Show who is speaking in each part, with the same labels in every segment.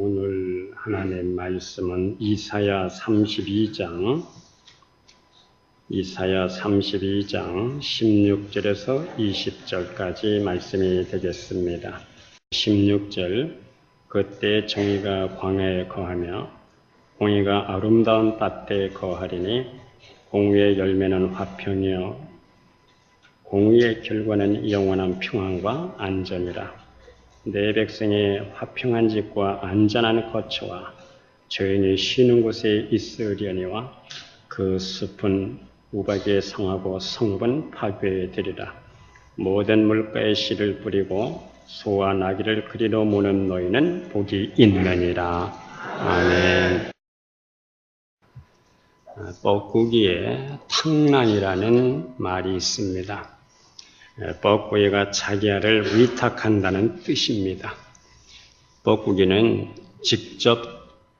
Speaker 1: 오늘 하나님 말씀은 이사야 32장 16절에서 20절까지 말씀이 되겠습니다. 16절 그때 정의가 광야에 거하며 공의가 아름다운 밭에 거하리니 공의의 열매는 화평이요 공의의 결과는 영원한 평안과 안전이라. 내 백성이 화평한 집과 안전한 거처와 조용히 쉬는 곳에 있으려니와 그 숲은 우박에 성하고 성읍은 파괴에 되리라. 모든 물가에 씨를 뿌리고 소와 나귀를 그리로 모는 너희는 복이 있느니라. 아멘. 뻐꾸기에 탕란이라는 말이 있습니다. 뻐꾸기가 자기 알을 위탁한다는 뜻입니다. 뻐꾸기는 직접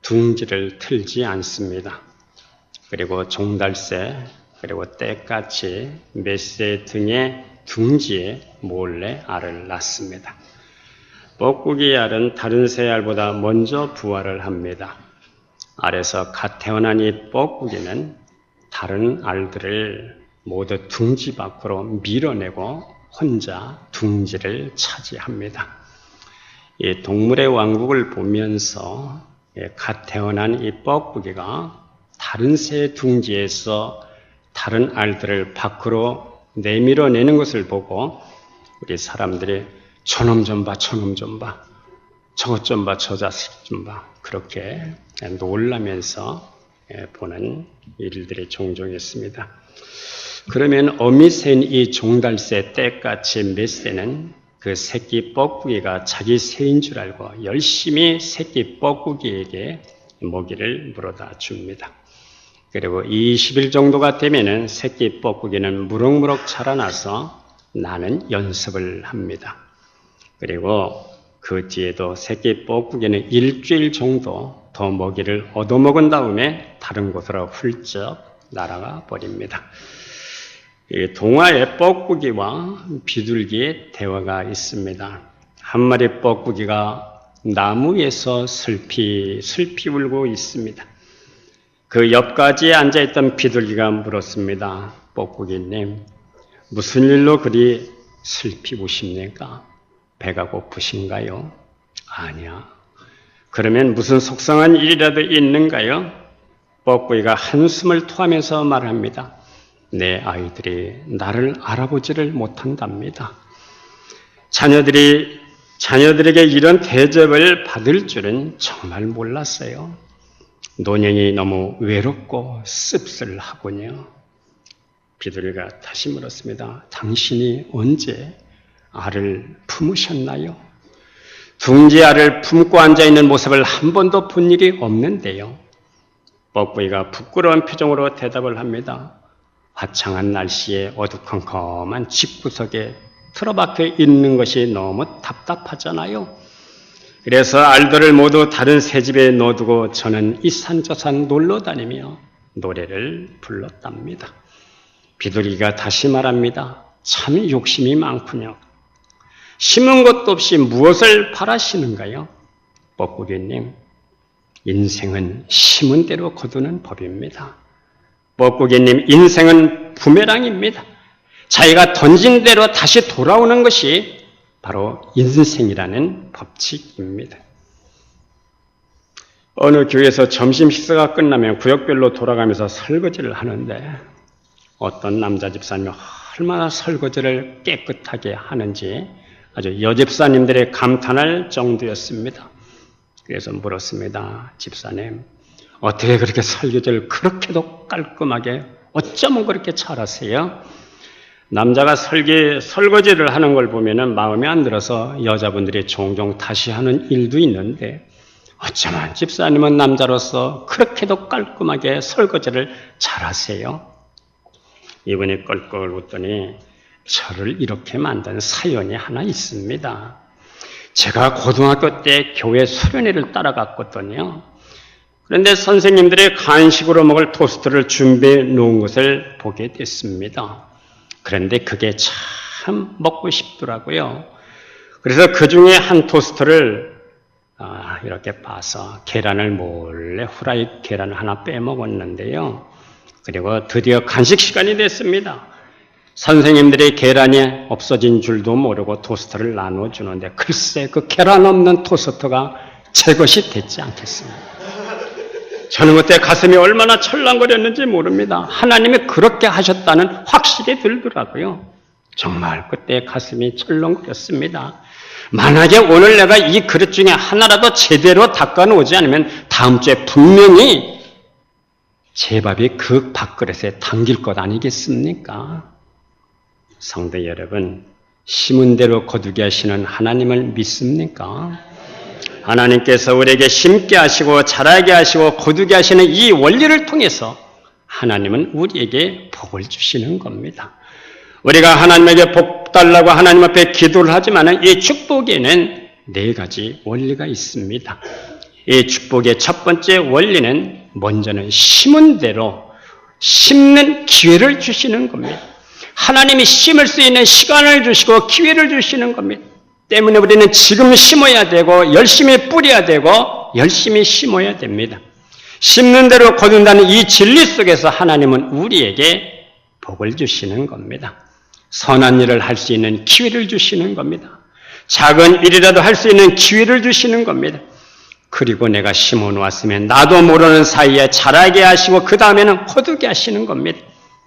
Speaker 1: 둥지를 틀지 않습니다. 그리고 종달새, 그리고 떼까치, 맷새 등의 둥지에 몰래 알을 낳습니다. 뻐꾸기 알은 다른 새 알보다 먼저 부화를 합니다. 알에서 갓 태어난 이 뻐꾸기는 다른 알들을 모두 둥지 밖으로 밀어내고 혼자 둥지를 차지합니다. 이 동물의 왕국을 보면서 갓 태어난 이 뻐꾸기가 다른 새 둥지에서 다른 알들을 밖으로 내밀어내는 것을 보고 우리 사람들이 저놈 좀 봐, 저놈 좀 봐, 저것 좀 봐, 저 자식 좀 봐, 그렇게 놀라면서 보는 일들이 종종 있습니다. 그러면 어미 새인 이 종달새, 떼까치, 맷새는 그 새끼 뻐꾸기가 자기 새인 줄 알고 열심히 새끼 뻐꾸기에게 먹이를 물어다 줍니다. 그리고 20일 정도가 되면은 새끼 뻐꾸기는 무럭무럭 자라나서 나는 연습을 합니다. 그리고 그 뒤에도 새끼 뻐꾸기는 일주일 정도 더 먹이를 얻어먹은 다음에 다른 곳으로 훌쩍 날아가 버립니다. 동화에 뻐꾸기와 비둘기의 대화가 있습니다. 한 마리 뻐꾸기가 나무에서 슬피 울고 있습니다. 그 옆가지에 앉아있던 비둘기가 물었습니다. 뻐꾸기님, 무슨 일로 그리 슬피 우십니까? 배가 고프신가요? 아니야. 그러면 무슨 속상한 일이라도 있는가요? 뻐꾸기가 한숨을 토하면서 말합니다. 내 아이들이 나를 알아보지를 못한답니다. 자녀들에게 이런 대접을 받을 줄은 정말 몰랐어요. 노년이 너무 외롭고 씁쓸하군요. 비둘기가 다시 물었습니다. 당신이 언제 알을 품으셨나요? 둥지 알을 품고 앉아있는 모습을 한 번도 본 일이 없는데요. 뻐꾸기가 부끄러운 표정으로 대답을 합니다. 화창한 날씨에 어두컴컴한 집구석에 틀어박혀 있는 것이 너무 답답하잖아요. 그래서 알들을 모두 다른 새집에 넣어두고 저는 이 산 저 산 놀러 다니며 노래를 불렀답니다. 비둘기가 다시 말합니다. 참 욕심이 많군요. 심은 것도 없이 무엇을 바라시는가요? 뻐꾸기님, 인생은 심은 대로 거두는 법입니다. 뻐꾸기님, 인생은 부메랑입니다. 자기가 던진 대로 다시 돌아오는 것이 바로 인생이라는 법칙입니다. 어느 교회에서 점심 식사가 끝나면 구역별로 돌아가면서 설거지를 하는데 어떤 남자 집사님이 얼마나 설거지를 깨끗하게 하는지 아주 여집사님들의 감탄할 정도였습니다. 그래서 물었습니다. 집사님, 어떻게 그렇게 설거지를 그렇게도 깔끔하게 어쩌면 그렇게 잘하세요? 남자가 설거지를 하는 걸 보면은 마음에 안 들어서 여자분들이 종종 다시 하는 일도 있는데 어쩌면 집사님은 남자로서 그렇게도 깔끔하게 설거지를 잘하세요? 이분이 껄껄 웃더니 저를 이렇게 만든 사연이 하나 있습니다. 제가 고등학교 때 교회 수련회를 따라갔거든요. 그런데 선생님들이 간식으로 먹을 토스트를 준비해 놓은 것을 보게 됐습니다. 그런데 그게 참 먹고 싶더라고요. 그래서 그 중에 한 토스트를 이렇게 봐서 계란을 몰래 후라이 계란을 하나 빼먹었는데요. 그리고 드디어 간식 시간이 됐습니다. 선생님들이 계란이 없어진 줄도 모르고 토스트를 나눠주는데 글쎄 그 계란 없는 토스트가 제 것이 됐지 않겠습니까? 저는 그때 가슴이 얼마나 철렁거렸는지 모릅니다. 하나님이 그렇게 하셨다는 확실히 들더라고요. 정말 그때 가슴이 철렁거렸습니다. 만약에 오늘 내가 이 그릇 중에 하나라도 제대로 닦아놓지 않으면 다음 주에 분명히 제 밥이 그 밥그릇에 담길 것 아니겠습니까? 성도 여러분, 심은 대로 거두게 하시는 하나님을 믿습니까? 하나님께서 우리에게 심게 하시고 자라게 하시고 거두게 하시는 이 원리를 통해서 하나님은 우리에게 복을 주시는 겁니다. 우리가 하나님에게 복 달라고 하나님 앞에 기도를 하지만 이 축복에는 4가지 원리가 있습니다. 이 축복의 첫 번째 원리는 먼저는 심은 대로 심는 기회를 주시는 겁니다. 하나님이 심을 수 있는 시간을 주시고 기회를 주시는 겁니다. 때문에 우리는 지금 심어야 되고 열심히 뿌려야 되고 열심히 심어야 됩니다. 심는 대로 거둔다는 이 진리 속에서 하나님은 우리에게 복을 주시는 겁니다. 선한 일을 할 수 있는 기회를 주시는 겁니다. 작은 일이라도 할 수 있는 기회를 주시는 겁니다. 그리고 내가 심어놓았으면 나도 모르는 사이에 자라게 하시고 그 다음에는 거두게 하시는 겁니다.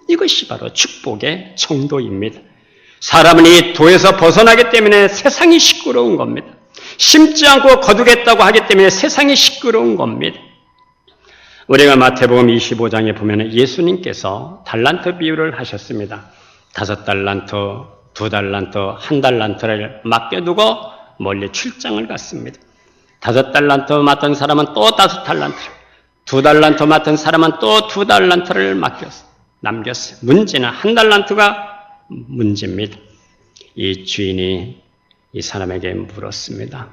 Speaker 1: 이것이 바로 축복의 정도입니다. 사람은 이 도에서 벗어나기 때문에 세상이 시끄러운 겁니다. 심지 않고 거두겠다고 하기 때문에 세상이 시끄러운 겁니다. 우리가 마태복음 25장에 보면 예수님께서 달란트 비유를 하셨습니다. 5달란트, 2달란트, 1달란트를 맡겨두고 멀리 출장을 갔습니다. 5달란트 맡은 사람은 또 5달란트, 2달란트 맡은 사람은 또 2달란트를 남겼어요. 문제는 1달란트가 문제입니다. 이 주인이 이 사람에게 물었습니다.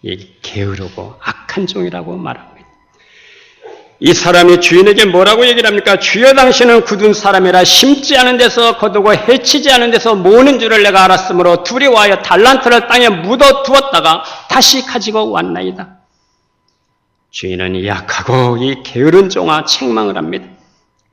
Speaker 1: 이 게으르고 악한 종이라고 말합니다. 이 사람이 주인에게 뭐라고 얘기를 합니까? 주여 당신은 굳은 사람이라 심지 않은 데서 거두고 해치지 않은 데서 모으는 줄을 내가 알았으므로 두려워하여 달란트를 땅에 묻어두었다가 다시 가지고 왔나이다. 주인은 약하고 이 게으른 종아 책망을 합니다.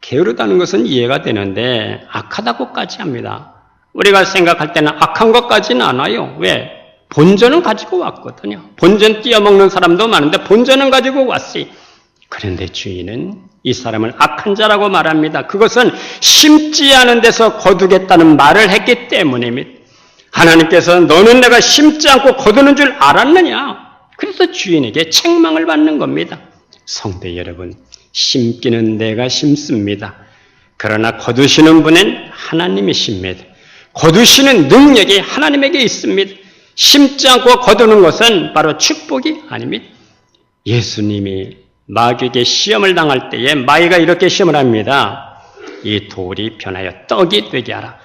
Speaker 1: 게으르다는 것은 이해가 되는데 악하다고까지 합니다. 우리가 생각할 때는 악한 것까지는 않아요. 왜? 본전은 가지고 왔거든요. 본전 띄어먹는 사람도 많은데 본전은 가지고 왔어요. 그런데 주인은 이 사람을 악한 자라고 말합니다. 그것은 심지 않은 데서 거두겠다는 말을 했기 때문입니다. 하나님께서는 너는 내가 심지 않고 거두는 줄 알았느냐? 그래서 주인에게 책망을 받는 겁니다. 성도 여러분, 심기는 내가 심습니다. 그러나 거두시는 분은 하나님이십니다. 거두시는 능력이 하나님에게 있습니다. 심지 않고 거두는 것은 바로 축복이 아닙니다. 예수님이 마귀에게 시험을 당할 때에 마귀가 이렇게 시험을 합니다. 이 돌이 변하여 떡이 되게 하라.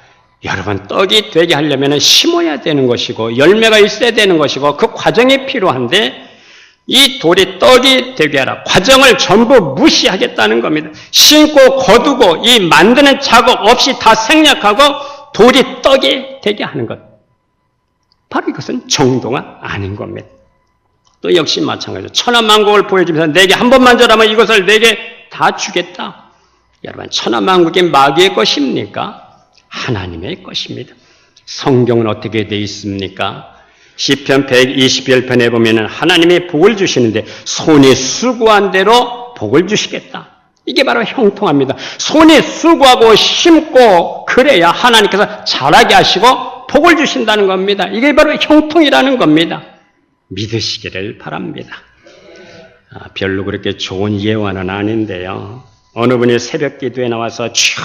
Speaker 1: 여러분, 떡이 되게 하려면 심어야 되는 것이고 열매가 있어야 되는 것이고 그 과정이 필요한데 이 돌이 떡이 되게 하라. 과정을 전부 무시하겠다는 겁니다. 심고 거두고 이 만드는 작업 없이 다 생략하고 돌이 떡이 되게 하는 것. 바로 이것은 정도가 아닌 겁니다. 또 역시 마찬가지로 천하만국을 보여주면서 내게 한 번만 절하면 이것을 내게 다 주겠다. 여러분, 천하만국이 마귀의 것입니까? 하나님의 것입니다. 성경은 어떻게 되어 있습니까? 시편 121편에 보면 하나님이 복을 주시는데 손이 수고한 대로 복을 주시겠다. 이게 바로 형통합니다. 손이 수고하고 심고 그래야 하나님께서 자라게 하시고 복을 주신다는 겁니다. 이게 바로 형통이라는 겁니다. 믿으시기를 바랍니다. 별로 그렇게 좋은 예화는 아닌데요. 어느 분이 새벽 기도에 나와서 주여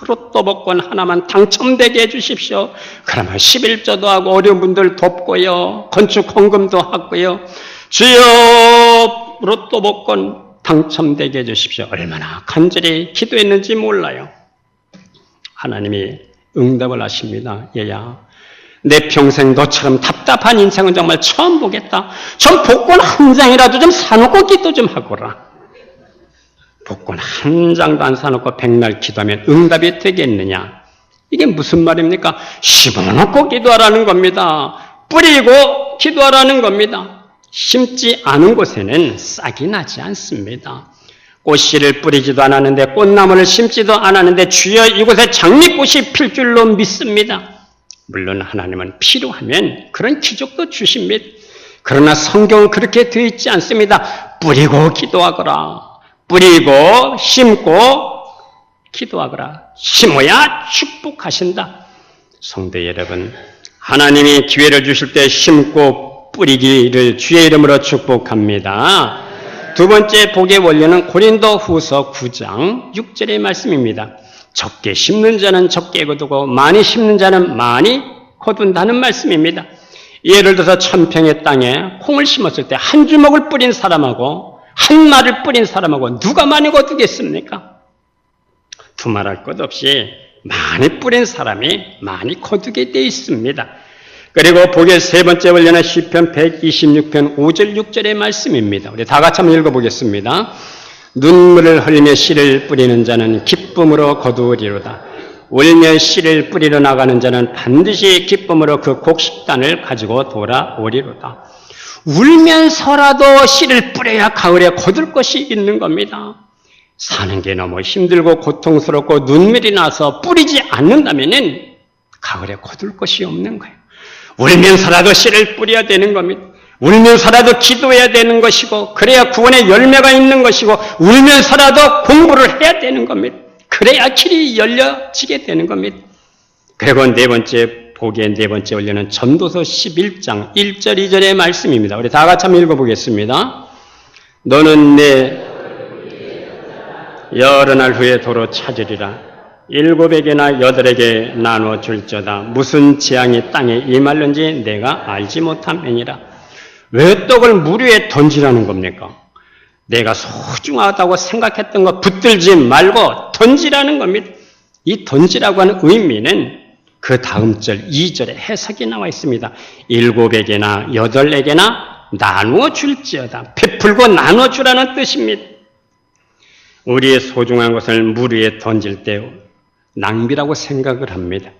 Speaker 1: 로또 복권 하나만 당첨되게 해주십시오. 그러면 11조도 하고 어려운 분들 돕고요. 건축 헌금도 하고요. 주여 로또 복권 당첨되게 해주십시오. 얼마나 간절히 기도했는지 몰라요. 하나님이 응답을 하십니다. 얘야, 내 평생 너처럼 답답한 인생은 정말 처음 보겠다. 좀 복권 한 장이라도 좀 사놓고 기도 좀 하거라. 복권 한 장도 안 사놓고 백날 기도하면 응답이 되겠느냐? 이게 무슨 말입니까? 심어놓고 기도하라는 겁니다. 뿌리고 기도하라는 겁니다. 심지 않은 곳에는 싹이 나지 않습니다. 꽃씨를 뿌리지도 않았는데 꽃나무를 심지도 않았는데 주여 이곳에 장미꽃이 필 줄로 믿습니다. 물론 하나님은 필요하면 그런 기적도 주십니다. 그러나 성경은 그렇게 되어 있지 않습니다. 뿌리고 기도하거라. 뿌리고 심고 기도하거라. 심어야 축복하신다. 성도 여러분, 하나님이 기회를 주실 때 심고 뿌리기를 주의 이름으로 축복합니다. 두 번째 복의 원리는 고린도 후서 9장 6절의 말씀입니다. 적게 심는 자는 적게 거두고 많이 심는 자는 많이 거둔다는 말씀입니다. 예를 들어서 천평의 땅에 콩을 심었을 때 한 주먹을 뿌린 사람하고 한 말을 뿌린 사람하고 누가 많이 거두겠습니까? 두말할 것 없이 많이 뿌린 사람이 많이 거두게 되어 있습니다. 그리고 복의 세 번째 원리는 시편 126편 5절 6절의 말씀입니다. 우리 다 같이 한번 읽어보겠습니다. 눈물을 흘리며 씨를 뿌리는 자는 기쁨으로 거두으리로다. 울며 씨를 뿌리러 나가는 자는 반드시 기쁨으로 그 곡식단을 가지고 돌아오리로다. 울면서라도 씨를 뿌려야 가을에 거둘 것이 있는 겁니다. 사는 게 너무 힘들고 고통스럽고 눈물이 나서 뿌리지 않는다면 가을에 거둘 것이 없는 거예요. 울면서라도 씨를 뿌려야 되는 겁니다. 울면서라도 기도해야 되는 것이고 그래야 구원의 열매가 있는 것이고 울면서라도 공부를 해야 되는 겁니다. 그래야 길이 열려지게 되는 겁니다. 그리고 네 번째 복의 네 번째 원리는 전도서 11장 1절 2절의 말씀입니다. 우리 다 같이 한번 읽어보겠습니다. 너는 내 여러 날 후에 도로 찾으리라. 7에게나 8에게 나누어 줄저다. 무슨 재앙이 땅에 임할는지 내가 알지 못함이니라. 왜 떡을 물 위에 던지라는 겁니까? 내가 소중하다고 생각했던 거 붙들지 말고 던지라는 겁니다. 이 던지라고 하는 의미는 그 다음 절 2절에 해석이 나와 있습니다. 7에게나 8에게나 나누어 줄지어다. 베풀고 나누어 주라는 뜻입니다. 우리의 소중한 것을 물 위에 던질 때 낭비라고 생각을 합니다.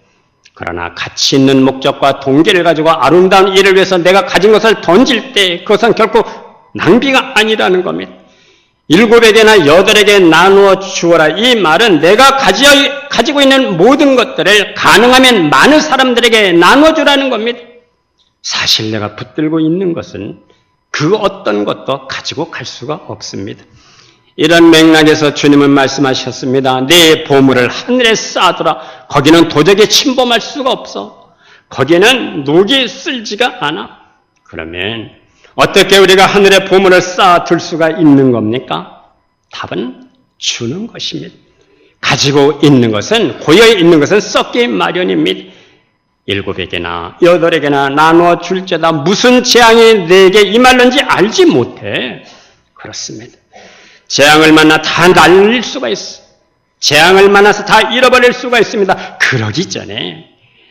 Speaker 1: 그러나 가치 있는 목적과 동기를 가지고 아름다운 일을 위해서 내가 가진 것을 던질 때 그것은 결코 낭비가 아니라는 겁니다. 7에게나 8에게 나누어 주어라. 이 말은 내가 가지고 있는 모든 것들을 가능하면 많은 사람들에게 나누어 주라는 겁니다. 사실 내가 붙들고 있는 것은 그 어떤 것도 가지고 갈 수가 없습니다. 이런 맥락에서 주님은 말씀하셨습니다. 내 보물을 하늘에 쌓아두라. 거기는 도적이 침범할 수가 없어. 거기에는 녹이 쓸지가 않아. 그러면 어떻게 우리가 하늘에 보물을 쌓아둘 수가 있는 겁니까? 답은 주는 것입니다. 가지고 있는 것은, 고여있는 것은 썩기 마련입니다. 7에게나 8에게나 나누어 줄지어다. 무슨 재앙이 내게 임할는지 알지 못해. 그렇습니다. 재앙을 만나 다 날릴 수가 있어. 재앙을 만나서 다 잃어버릴 수가 있습니다. 그러기 전에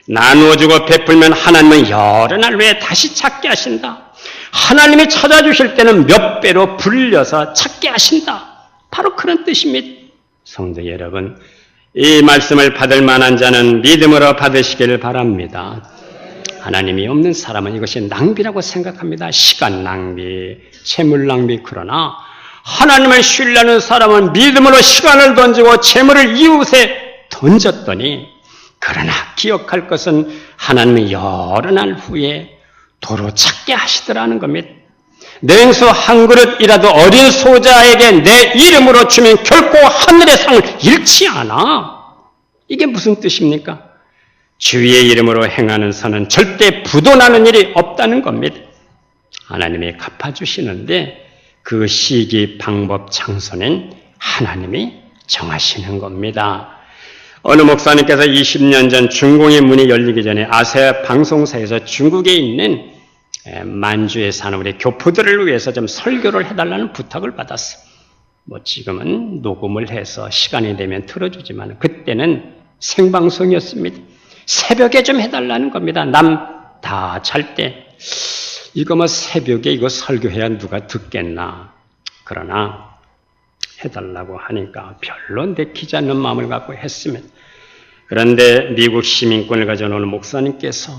Speaker 1: 나누어주고 베풀면 하나님은 여러 날 후에 다시 찾게 하신다. 하나님이 찾아주실 때는 몇 배로 불려서 찾게 하신다. 바로 그런 뜻입니다. 성도 여러분, 이 말씀을 받을 만한 자는 믿음으로 받으시기를 바랍니다. 하나님이 없는 사람은 이것이 낭비라고 생각합니다. 시간 낭비, 재물 낭비. 그러나 하나님을 신뢰하는 사람은 믿음으로 시간을 던지고 재물을 이웃에 던졌더니, 그러나 기억할 것은 하나님이 여러 날 후에 도로 찾게 하시더라는 겁니다. 냉수 한 그릇이라도 어린 소자에게 내 이름으로 주면 결코 하늘의 상을 잃지 않아. 이게 무슨 뜻입니까? 주의 이름으로 행하는 선은 절대 부도나는 일이 없다는 겁니다. 하나님이 갚아주시는데 그 시기, 방법, 장소는 하나님이 정하시는 겁니다. 어느 목사님께서 20년 전 중공의 문이 열리기 전에 아시아 방송사에서 중국에 있는 만주에 사는 우리 교포들을 위해서 좀 설교를 해달라는 부탁을 받았어요. 지금은 녹음을 해서 시간이 되면 틀어주지만 그때는 생방송이었습니다. 새벽에 좀 해달라는 겁니다. 남 다 잘 때. 이거 새벽에 이거 설교해야 누가 듣겠나. 그러나 해달라고 하니까 별로 내키지 않는 마음을 갖고 했습니다. 그런데 미국 시민권을 가져온 목사님께서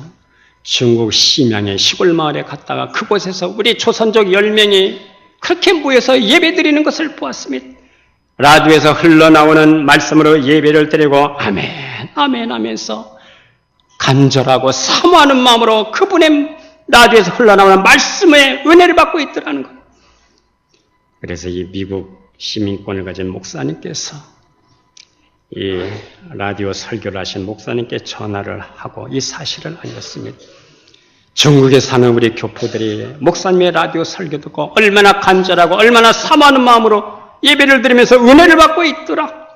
Speaker 1: 중국 심양의 시골 마을에 갔다가 그곳에서 우리 조선족 10명이 그렇게 모여서 예배드리는 것을 보았습니다. 라디오에서 흘러나오는 말씀으로 예배를 드리고 아멘 아멘 하면서 간절하고 사모하는 마음으로 그분의 라디오에서 흘러나오는 말씀의 은혜를 받고 있더라는 것. 그래서 이 미국 시민권을 가진 목사님께서 이 라디오 설교를 하신 목사님께 전화를 하고 이 사실을 알렸습니다. 중국에 사는 우리 교포들이 목사님의 라디오 설교 듣고 얼마나 간절하고 얼마나 사모하는 마음으로 예배를 드리면서 은혜를 받고 있더라.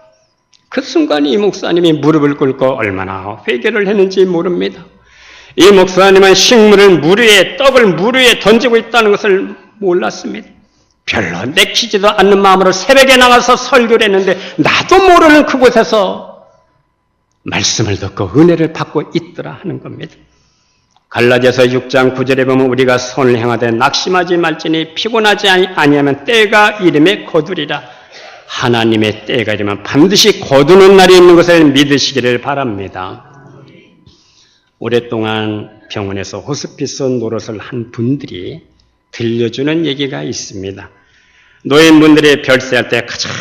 Speaker 1: 그 순간 이 목사님이 무릎을 꿇고 얼마나 회개를 했는지 모릅니다. 이 목사님은 식물을 물 위에, 떡을 물 위에 던지고 있다는 것을 몰랐습니다. 별로 내키지도 않는 마음으로 새벽에 나가서 설교를 했는데 나도 모르는 그곳에서 말씀을 듣고 은혜를 받고 있더라 하는 겁니다. 갈라디아서 6장 9절에 보면 우리가 선을 행하되 낙심하지 말지니 피곤하지 아니하면 때가 이름에 거두리라. 하나님의 때가 이르면 반드시 거두는 날이 있는 것을 믿으시기를 바랍니다. 오랫동안 병원에서 호스피스 노릇을 한 분들이 들려주는 얘기가 있습니다. 노인분들이 별세할 때 가장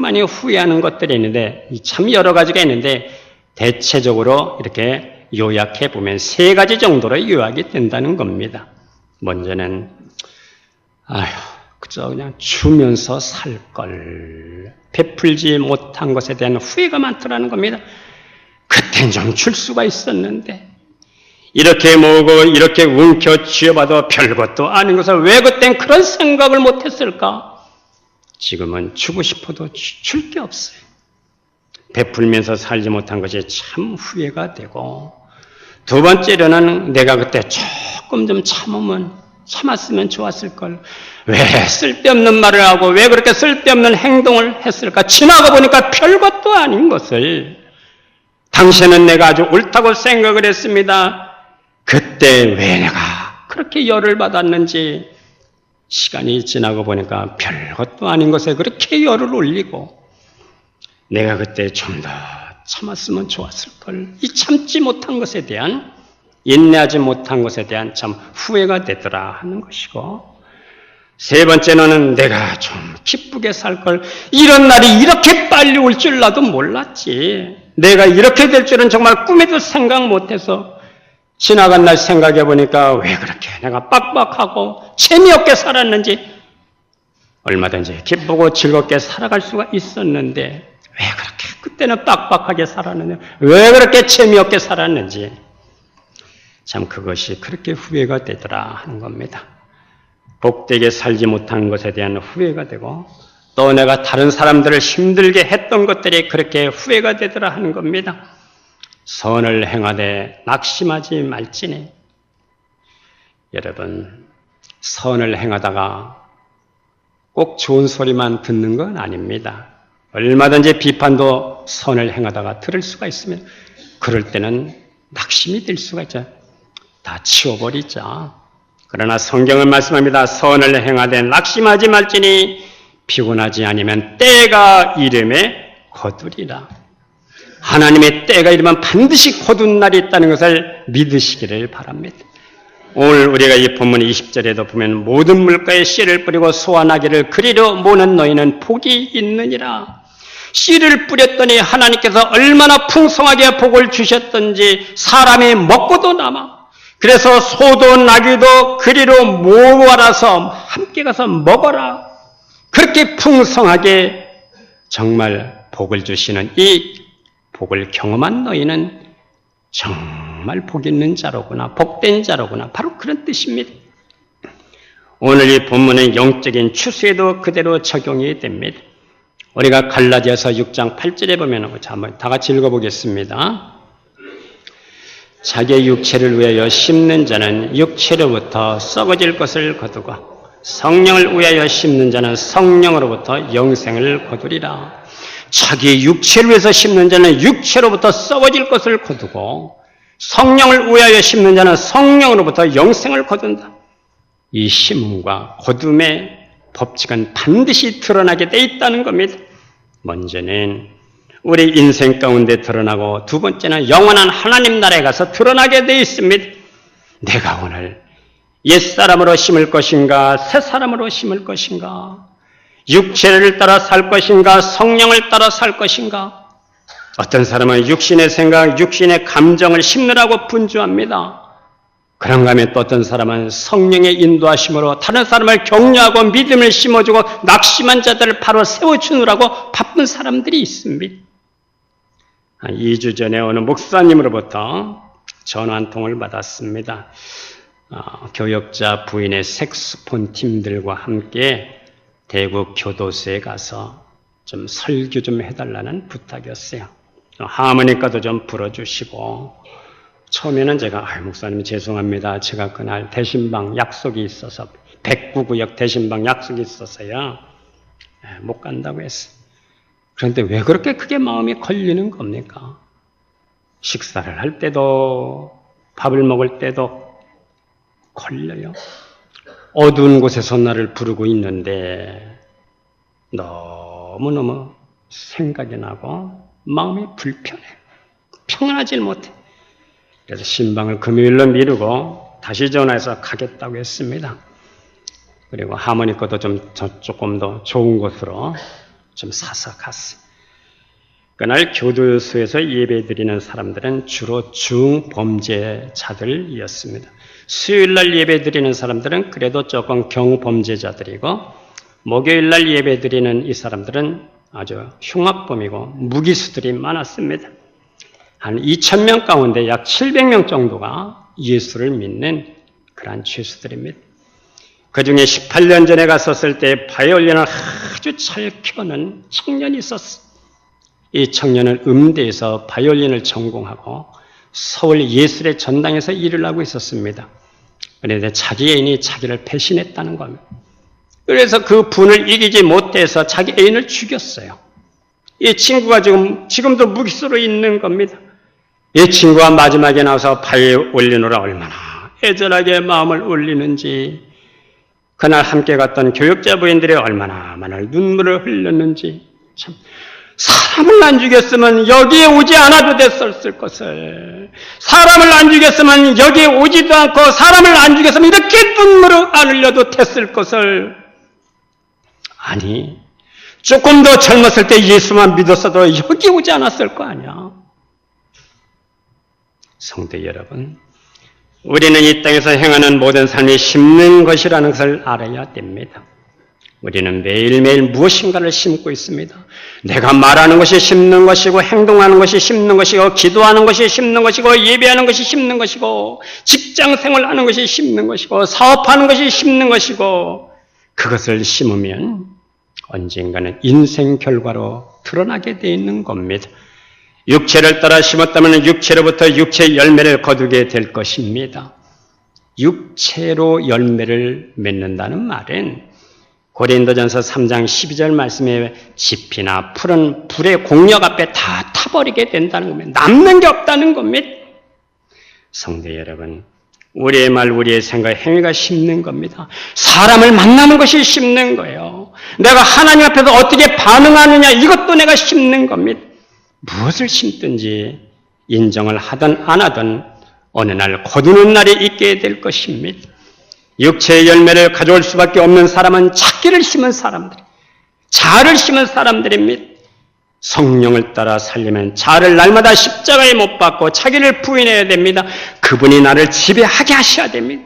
Speaker 1: 많이 후회하는 것들이 있는데 참 여러 가지가 있는데 대체적으로 이렇게 요약해 보면 3가지 정도로 요약이 된다는 겁니다. 먼저는 그저 그냥 주면서 살 걸 베풀지 못한 것에 대한 후회가 많더라는 겁니다. 그땐 좀 줄 수가 있었는데 이렇게 모으고 이렇게 움켜 쥐어봐도 별것도 아닌 것을 왜 그땐 그런 생각을 못했을까? 지금은 주고 싶어도 줄 게 없어요. 베풀면서 살지 못한 것이 참 후회가 되고, 두 번째로는 내가 그때 조금 좀 참았으면 좋았을 걸. 왜 쓸데없는 말을 하고 왜 그렇게 쓸데없는 행동을 했을까? 지나가 보니까 별것도 아닌 것을 당시에는 내가 아주 옳다고 생각을 했습니다. 그때 왜 내가 그렇게 열을 받았는지 시간이 지나고 보니까 별것도 아닌 것에 그렇게 열을 올리고 내가 그때 좀 더 참았으면 좋았을 걸. 이 참지 못한 것에 대한, 인내하지 못한 것에 대한 참 후회가 되더라 하는 것이고, 세 번째는 내가 좀 기쁘게 살 걸. 이런 날이 이렇게 빨리 올 줄 나도 몰랐지. 내가 이렇게 될 줄은 정말 꿈에도 생각 못해서 지나간 날 생각해 보니까 왜 그렇게 내가 빡빡하고 재미없게 살았는지, 얼마든지 기쁘고 즐겁게 살아갈 수가 있었는데 왜 그렇게 그때는 빡빡하게 살았는지, 왜 그렇게 재미없게 살았는지, 참 그것이 그렇게 후회가 되더라 하는 겁니다. 복되게 살지 못한 것에 대한 후회가 되고, 또 내가 다른 사람들을 힘들게 했던 것들이 그렇게 후회가 되더라 하는 겁니다. 선을 행하되 낙심하지 말지니. 여러분, 선을 행하다가 꼭 좋은 소리만 듣는 건 아닙니다. 얼마든지 비판도 선을 행하다가 들을 수가 있으면 그럴 때는 낙심이 될 수가 있죠. 다 치워버리자. 그러나 성경은 말씀합니다. 선을 행하되 낙심하지 말지니 피곤하지 아니면 때가 이름에 거두리라. 하나님의 때가 이르면 반드시 거둔 날이 있다는 것을 믿으시기를 바랍니다. 오늘 우리가 이 본문 20절에도 보면 모든 물가에 씨를 뿌리고 소환하기를 그리로 모는 너희는 복이 있느니라. 씨를 뿌렸더니 하나님께서 얼마나 풍성하게 복을 주셨던지 사람이 먹고도 남아. 그래서 소도 나귀도 그리로 모아라서 함께 가서 먹어라. 그렇게 풍성하게 정말 복을 주시는 이 복을 경험한 너희는 정말 복 있는 자로구나, 복된 자로구나, 바로 그런 뜻입니다. 오늘 이 본문의 영적인 추수에도 그대로 적용이 됩니다. 우리가 갈라디아서 6장 8절에 보면 한번 다 같이 읽어보겠습니다. 자기의 육체를 위하여 심는 자는 육체로부터 썩어질 것을 거두고 성령을 위하여 심는 자는 성령으로부터 영생을 거두리라. 자기 육체를 위해서 심는 자는 육체로부터 썩어질 것을 거두고 성령을 위하여 심는 자는 성령으로부터 영생을 거둔다. 이 심음과 거둠의 법칙은 반드시 드러나게 돼 있다는 겁니다. 먼저는 우리 인생 가운데 드러나고 두 번째는 영원한 하나님 나라에 가서 드러나게 돼 있습니다. 내가 오늘 옛사람으로 심을 것인가, 새사람으로 심을 것인가, 육체를 따라 살 것인가, 성령을 따라 살 것인가. 어떤 사람은 육신의 생각, 육신의 감정을 심느라고 분주합니다. 그런가 하면 또 어떤 사람은 성령의 인도하심으로 다른 사람을 격려하고 믿음을 심어주고 낙심한 자들을 바로 세워주느라고 바쁜 사람들이 있습니다. 2주 전에 어느 목사님으로부터 전화 한 통을 받았습니다. 교역자 부인의 색소폰 팀들과 함께 대구 교도소에 가서 좀 설교 좀 해달라는 부탁이었어요. 하모니카도 좀 불어주시고. 처음에는 제가 목사님 죄송합니다. 제가 그날 대신방 약속이 있어서 109구역 대신방 약속이 있어서요. 못 간다고 했어요. 그런데 왜 그렇게 크게 마음이 걸리는 겁니까? 식사를 할 때도 밥을 먹을 때도 걸려요. 어두운 곳에서 나를 부르고 있는데 너무너무 생각이 나고 마음이 불편해. 평안하지 못해. 그래서 신방을 금요일로 미루고 다시 전화해서 가겠다고 했습니다. 그리고 하모니카도 조금 더 좋은 곳으로 좀 사서 갔어요. 그날 교도소에서 예배드리는 사람들은 주로 중범죄자들이었습니다. 수요일날 예배드리는 사람들은 그래도 조금 경범죄자들이고, 목요일날 예배드리는 이 사람들은 아주 흉악범이고 무기수들이 많았습니다. 한 2,000명 가운데 약 700명 정도가 예수를 믿는 그러한 죄수들입니다. 그 중에 18년 전에 갔었을 때 바이올린을 아주 잘 켜는 청년이 있었어요. 이 청년은 음대에서 바이올린을 전공하고 서울 예술의 전당에서 일을 하고 있었습니다. 그런데 자기 애인이 자기를 배신했다는 겁니다. 그래서 그 분을 이기지 못해서 자기 애인을 죽였어요. 이 친구가 지금도 무기수로 있는 겁니다. 이 친구가 마지막에 나와서 바이올린으로 얼마나 애절하게 마음을 울리는지, 그날 함께 갔던 교역자 부인들이 얼마나 많은 눈물을 흘렸는지, 참 사람을 안 죽였으면 여기에 오지 않아도 됐었을 것을, 사람을 안 죽였으면 여기에 오지도 않고 사람을 안 죽였으면 이렇게 눈물을 안 흘려도 됐을 것을, 아니 조금 더 젊었을 때 예수만 믿었어도 여기 오지 않았을 거 아니야. 성도 여러분, 우리는 이 땅에서 행하는 모든 삶이 심는 것이라는 것을 알아야 됩니다. 우리는 매일매일 무엇인가를 심고 있습니다. 내가 말하는 것이 심는 것이고, 행동하는 것이 심는 것이고, 기도하는 것이 심는 것이고, 예배하는 것이 심는 것이고, 직장생활하는 것이 심는 것이고, 사업하는 것이 심는 것이고, 그것을 심으면 언젠가는 인생 결과로 드러나게 되어 있는 겁니다. 육체를 따라 심었다면 육체로부터 육체의 열매를 거두게 될 것입니다. 육체로 열매를 맺는다는 말은 고린도전서 3장 12절 말씀에 지피나 풀은 불의 공력 앞에 다 타버리게 된다는 겁니다. 남는 게 없다는 겁니다. 성도 여러분, 우리의 말, 우리의 생각, 행위가 심는 겁니다. 사람을 만나는 것이 심는 거예요. 내가 하나님 앞에서 어떻게 반응하느냐, 이것도 내가 심는 겁니다. 무엇을 심든지 인정을 하든 안 하든 어느 날 거두는 날이 있게 될 것입니다. 육체의 열매를 가져올 수밖에 없는 사람은 자기를 심은 사람들, 자아를 심은 사람들입니다. 성령을 따라 살려면 자아를 날마다 십자가에 못 박고 자기를 부인해야 됩니다. 그분이 나를 지배하게 하셔야 됩니다.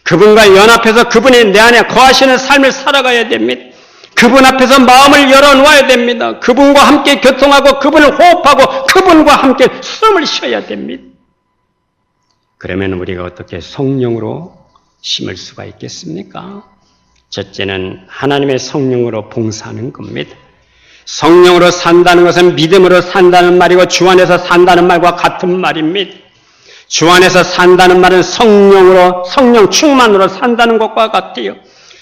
Speaker 1: 그분과 연합해서 그분이 내 안에 거하시는 삶을 살아가야 됩니다. 그분 앞에서 마음을 열어놓아야 됩니다. 그분과 함께 교통하고 그분을 호흡하고 그분과 함께 숨을 쉬어야 됩니다. 그러면 우리가 어떻게 성령으로 심을 수가 있겠습니까? 첫째는 하나님의 성령으로 봉사하는 겁니다. 성령으로 산다는 것은 믿음으로 산다는 말이고 주 안에서 산다는 말과 같은 말입니다. 주 안에서 산다는 말은 성령 충만으로 산다는 것과 같아요.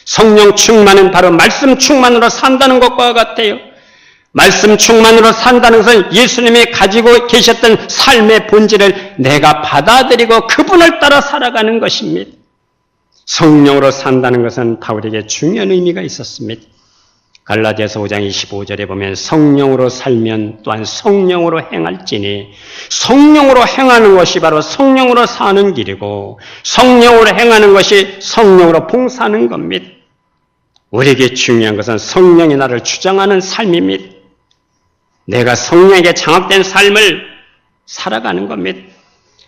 Speaker 1: 성령 충만은 바로 말씀 충만으로 산다는 것과 같아요. 말씀 충만으로 산다는 것은 예수님이 가지고 계셨던 삶의 본질을 내가 받아들이고 그분을 따라 살아가는 것입니다. 성령으로 산다는 것은 바울에게 중요한 의미가 있었습니다. 갈라디아서 5장 25절에 보면 성령으로 살면 또한 성령으로 행할지니 성령으로 행하는 것이 바로 성령으로 사는 길이고 성령으로 행하는 것이 성령으로 봉사하는 겁니다. 우리에게 중요한 것은 성령이 나를 주장하는 삶입니다. 내가 성령에게 장악된 삶을 살아가는 겁니다.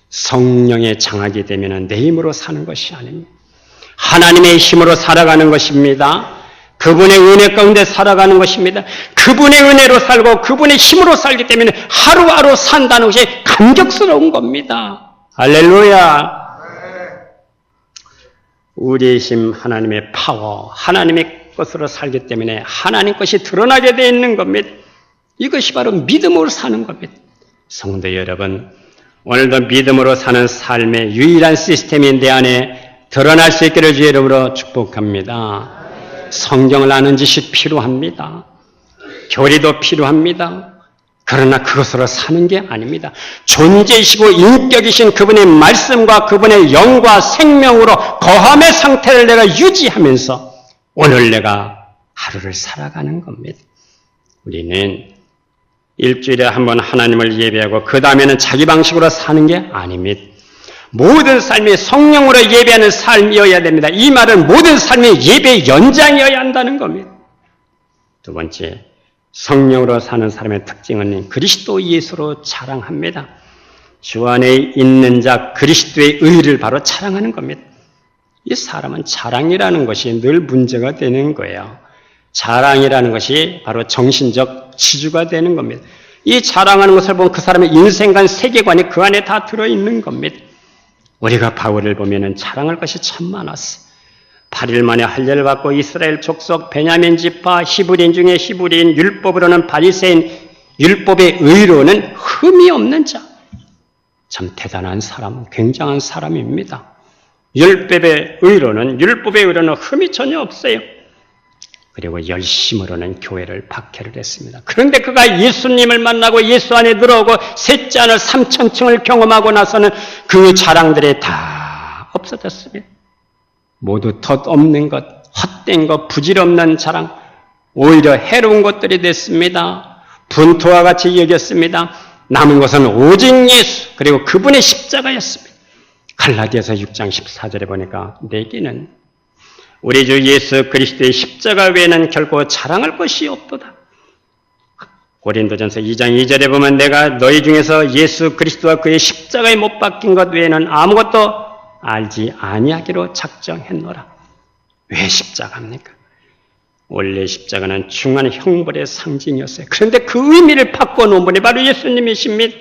Speaker 1: 성령에 장악이 되면 내 힘으로 사는 것이 아닙니다. 하나님의 힘으로 살아가는 것입니다. 그분의 은혜 가운데 살아가는 것입니다. 그분의 은혜로 살고 그분의 힘으로 살기 때문에 하루하루 산다는 것이 감격스러운 겁니다. 할렐루야. 우리의 힘, 하나님의 파워, 하나님의 것으로 살기 때문에 하나님 것이 드러나게 되어 있는 겁니다. 이것이 바로 믿음으로 사는 겁니다. 성도 여러분, 오늘도 믿음으로 사는 삶의 유일한 시스템이 내 안에 드러날 수 있기를 주의 이름으로 축복합니다. 성경을 아는 지식 필요합니다. 교리도 필요합니다. 그러나 그것으로 사는 게 아닙니다. 존재이시고 인격이신 그분의 말씀과 그분의 영과 생명으로 거함의 상태를 내가 유지하면서 오늘 내가 하루를 살아가는 겁니다. 우리는 일주일에 한 번 하나님을 예배하고 그 다음에는 자기 방식으로 사는 게 아닙니다. 모든 삶이 성령으로 예배하는 삶이어야 됩니다. 이 말은 모든 삶이 예배의 연장이어야 한다는 겁니다. 두 번째, 성령으로 사는 사람의 특징은 그리스도 예수로 자랑합니다. 주 안에 있는 자 그리스도의 의를 바로 자랑하는 겁니다. 이 사람은 자랑이라는 것이 늘 문제가 되는 거예요. 자랑이라는 것이 바로 정신적 지주가 되는 겁니다. 이 자랑하는 것을 보면 그 사람의 인생관, 세계관이 그 안에 다 들어있는 겁니다. 우리가 바울을 보면은 자랑할 것이 참 많았어. 8일 만에 할례를 받고 이스라엘 족속 베냐민 지파 히브리인 중에 히브리인, 율법으로는 바리새인, 율법의 의로는 흠이 없는 자. 참 대단한 사람, 굉장한 사람입니다. 율법의 의로는 흠이 전혀 없어요. 그리고 열심으로는 교회를 박해를 했습니다. 그런데 그가 예수님을 만나고 예수 안에 들어오고 셋째 하늘 3,000층을 경험하고 나서는 그 자랑들이 다 없어졌습니다. 모두 덧없는 것, 헛된 것, 부질없는 자랑, 오히려 해로운 것들이 됐습니다. 분토와 같이 여겼습니다. 남은 것은 오직 예수, 그리고 그분의 십자가였습니다. 갈라디아서 6장 14절에 보니까 내게는 우리 주 예수 그리스도의 십자가 외에는 결코 자랑할 것이 없도다. 고린도전서 2장 2절에 보면 내가 너희 중에서 예수 그리스도와 그의 십자가에 못 박힌 것 외에는 아무것도 알지 아니하기로 작정했노라. 왜 십자가입니까? 원래 십자가는 중한 형벌의 상징이었어요. 그런데 그 의미를 바꿔놓은 분이 바로 예수님이십니다.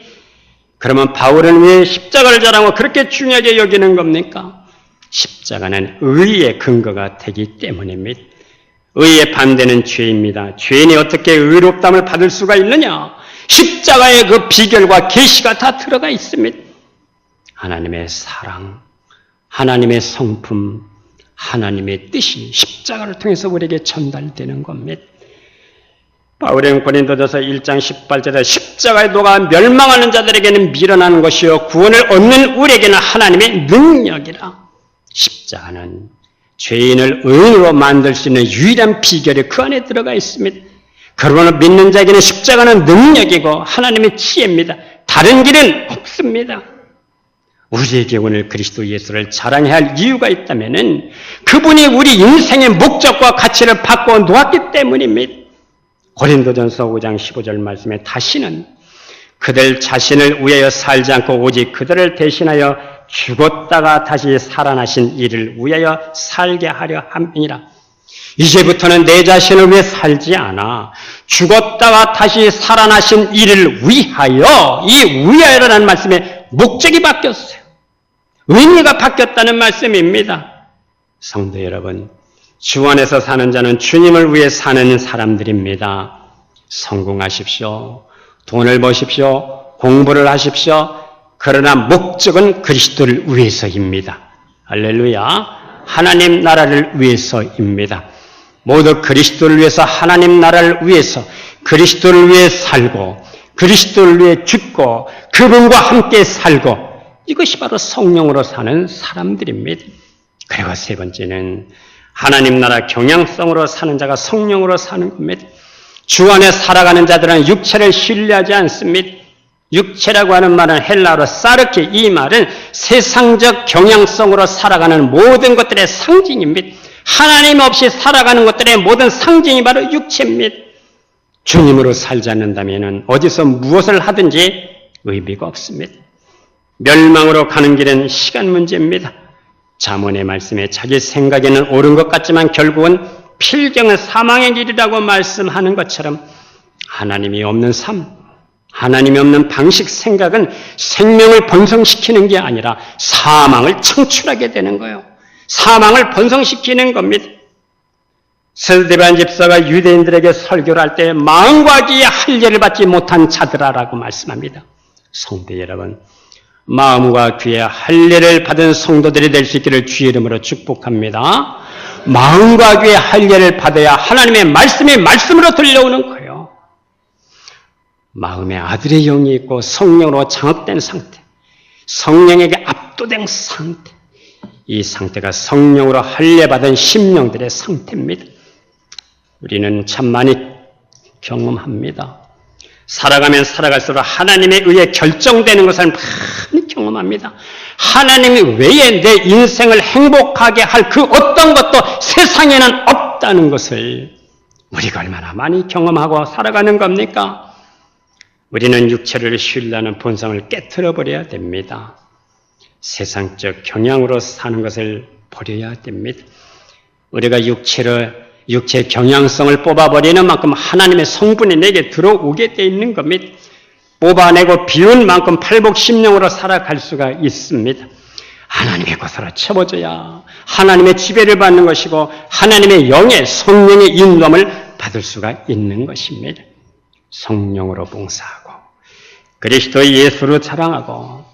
Speaker 1: 그러면 바울은 왜 십자가를 자랑하고 그렇게 중요하게 여기는 겁니까? 십자가는 의의 근거가 되기 때문입니다. 의의 반대는 죄입니다. 죄인이 어떻게 의롭다함을 받을 수가 있느냐? 십자가의 그 비결과 계시가 다 들어가 있습니다. 하나님의 사랑, 하나님의 성품, 하나님의 뜻이 십자가를 통해서 우리에게 전달되는 겁니다. 바울은 고린도전서 1장 18절에 십자가의 도가 멸망하는 자들에게는 미련한 것이요 구원을 얻는 우리에게는 하나님의 능력이라. 십자가는 죄인을 의인으로 만들 수 있는 유일한 비결이 그 안에 들어가 있습니다. 그러므로 믿는 자에게는 십자가는 능력이고 하나님의 지혜입니다. 다른 길은 없습니다. 우리에게 오늘 그리스도 예수를 자랑해야 할 이유가 있다면 그분이 우리 인생의 목적과 가치를 바꿔 놓았기 때문입니다. 고린도전서 5장 15절 말씀에 다시는 그들 자신을 위하여 살지 않고 오직 그들을 대신하여 죽었다가 다시 살아나신 이를 위하여 살게 하려 함이니라. 이제부터는 내 자신을 위해 살지 않아 죽었다가 다시 살아나신 이를 위하여, 이 위하여라는 말씀에 목적이 바뀌었어요. 의미가 바뀌었다는 말씀입니다. 성도 여러분, 주 안에서 사는 자는 주님을 위해 사는 사람들입니다. 성공하십시오. 돈을 버십시오. 공부를 하십시오. 그러나 목적은 그리스도를 위해서입니다. 할렐루야. 하나님 나라를 위해서입니다. 모두 그리스도를 위해서, 하나님 나라를 위해서, 그리스도를 위해 살고 그리스도를 위해 죽고 그분과 함께 살고, 이것이 바로 성령으로 사는 사람들입니다. 그리고 세 번째는 하나님 나라 경향성으로 사는 자가 성령으로 사는 겁니다. 주 안에 살아가는 자들은 육체를 신뢰하지 않습니다. 육체라고 하는 말은 헬라어로 사르케, 이 말은 세상적 경향성으로 살아가는 모든 것들의 상징입니다. 하나님 없이 살아가는 것들의 모든 상징이 바로 육체입니다. 주님으로 살지 않는다면 어디서 무엇을 하든지 의미가 없습니다. 멸망으로 가는 길은 시간 문제입니다. 잠언의 말씀에 자기 생각에는 옳은 것 같지만 결국은 필경은 사망의 길이라고 말씀하는 것처럼 하나님이 없는 삶, 하나님이 없는 방식, 생각은 생명을 번성시키는 게 아니라 사망을 창출하게 되는 거예요. 사망을 번성시키는 겁니다. 스데반 집사가 유대인들에게 설교를 할 때 마음과 귀에 할례를 받지 못한 자들아라고 말씀합니다. 성도 여러분, 마음과 귀에 할례를 받은 성도들이 될 수 있기를 주의 이름으로 축복합니다. 마음과 귀에 할례를 받아야 하나님의 말씀이 말씀으로 들려오는 거예요. 마음에 아들의 영이 있고 성령으로 장악된 상태, 성령에게 압도된 상태, 이 상태가 성령으로 할례받은 심령들의 상태입니다. 우리는 참 많이 경험합니다. 살아가면 살아갈수록 하나님에 의해 결정되는 것을 많이 경험합니다. 하나님 외에 내 인생을 행복하게 할 그 어떤 것도 세상에는 없다는 것을 우리가 얼마나 많이 경험하고 살아가는 겁니까? 우리는 육체를 신뢰하는 본성을 깨트려버려야 됩니다. 세상적 경향으로 사는 것을 버려야 됩니다. 우리가 육체의 경향성을 뽑아버리는 만큼 하나님의 성분이 내게 들어오게 돼 있는 겁니다. 뽑아내고 비운 만큼 팔복심령으로 살아갈 수가 있습니다. 하나님의 것으로 채워져야 하나님의 지배를 받는 것이고 하나님의 영의 성령의 인도함을 받을 수가 있는 것입니다. 성령으로 봉사하고 그리스도 예수로 자랑하고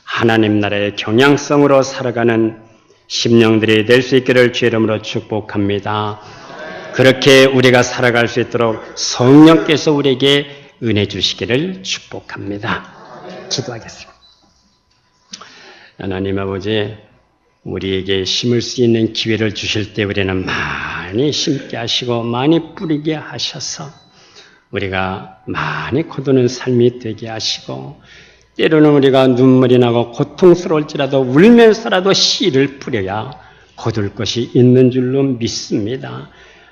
Speaker 1: 하나님 나라의 경향성으로 살아가는 심령들이 될 수 있기를 주의 이름으로 축복합니다. 그렇게 우리가 살아갈 수 있도록 성령께서 우리에게 은혜 주시기를 축복합니다. 기도하겠습니다. 하나님 아버지, 우리에게 심을 수 있는 기회를 주실 때 우리는 많이 심게 하시고 많이 뿌리게 하셔서 우리가 많이 거두는 삶이 되게 하시고 때로는 우리가 눈물이 나고 고통스러울지라도 울면서라도 씨를 뿌려야 거둘 것이 있는 줄로 믿습니다.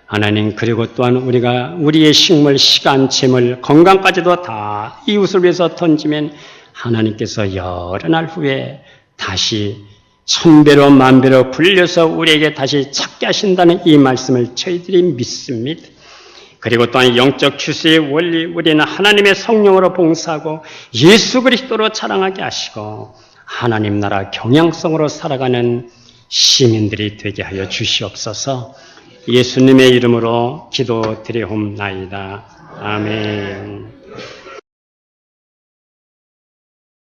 Speaker 1: 하나님, 그리고 또한 우리가 우리의 식물, 시간, 재물, 건강까지도 다 이웃을 위해서 던지면 하나님께서 여러 날 후에 다시 천배로 만배로 불려서 우리에게 다시 찾게 하신다는 이 말씀을 저희들이 믿습니다. 그리고 또한 영적 추수의 원리, 우리는 하나님의 성령으로 봉사하고 예수 그리스도로 자랑하게 하시고 하나님 나라 경향성으로 살아가는 시민들이 되게 하여 주시옵소서. 예수님의 이름으로 기도드리옵나이다. 아멘.